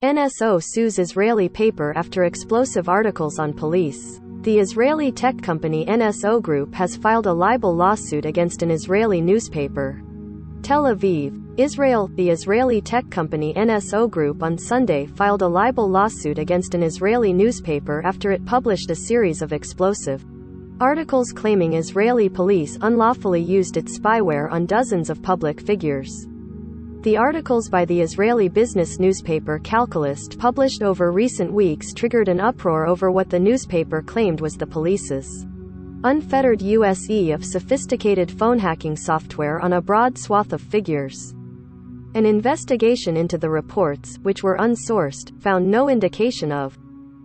NSO sues Israeli paper after explosive articles on police. The Israeli tech company NSO Group has filed a libel lawsuit against an Israeli newspaper. Tel Aviv, Israel. The Israeli tech company NSO Group on Sunday filed a libel lawsuit against an Israeli newspaper after it published a series of explosive articles claiming Israeli police unlawfully used its spyware on dozens of public figures. The articles by the Israeli business newspaper Calculist, published over recent weeks, triggered an uproar over what the newspaper claimed was the police's unfettered use of sophisticated phone hacking software on a broad swath of figures. An investigation into the reports, which were unsourced, found no indication of.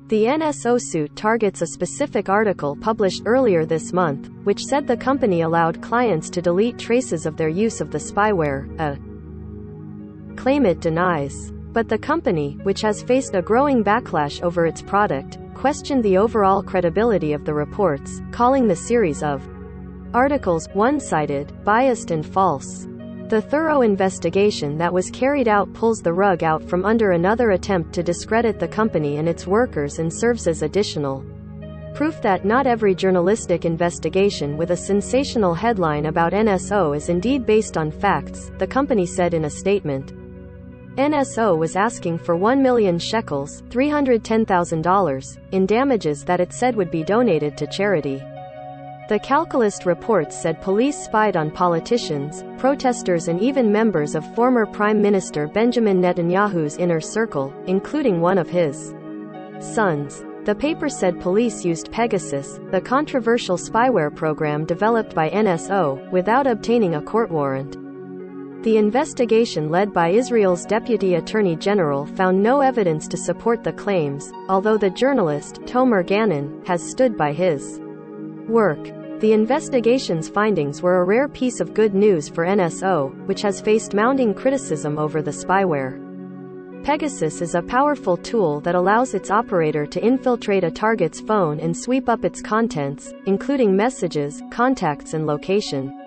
The NSO suit targets a specific article published earlier this month, which said the company allowed clients to delete traces of their use of the spyware, a claim it denies. But the company, which has faced a growing backlash over its product, questioned the overall credibility of the reports, calling the series of articles one-sided, biased and false. The thorough investigation that was carried out pulls the rug out from under another attempt to discredit the company and its workers and serves as additional proof that not every journalistic investigation with a sensational headline about NSO is indeed based on facts, the company said in a statement. NSO was asking for 1 million shekels, $310,000, in damages that it said would be donated to charity. The Calculist reports said police spied on politicians, protesters and even members of former Prime Minister Benjamin Netanyahu's inner circle, including one of his sons. The paper said police used Pegasus, the controversial spyware program developed by NSO, without obtaining a court warrant. The investigation led by Israel's Deputy Attorney General found no evidence to support the claims, although the journalist, Tomer Gannon, has stood by his work. The investigation's findings were a rare piece of good news for NSO, which has faced mounting criticism over the spyware. Pegasus is a powerful tool that allows its operator to infiltrate a target's phone and sweep up its contents, including messages, contacts and location.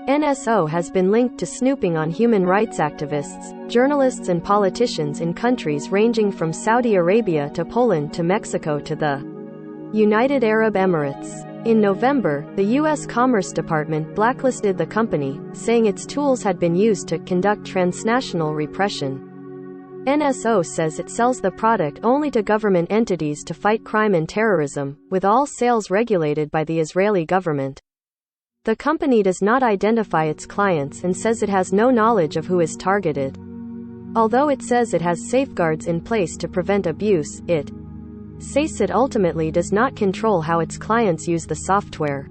NSO has been linked to snooping on human rights activists, journalists and politicians in countries ranging from Saudi Arabia to Poland to Mexico to the United Arab Emirates. In November, the U.S. Commerce Department blacklisted the company, saying its tools had been used to conduct transnational repression. NSO says it sells the product only to government entities to fight crime and terrorism, with all sales regulated by the Israeli government. The company does not identify its clients and says it has no knowledge of who is targeted. Although it says it has safeguards in place to prevent abuse, it says it ultimately does not control how its clients use the software.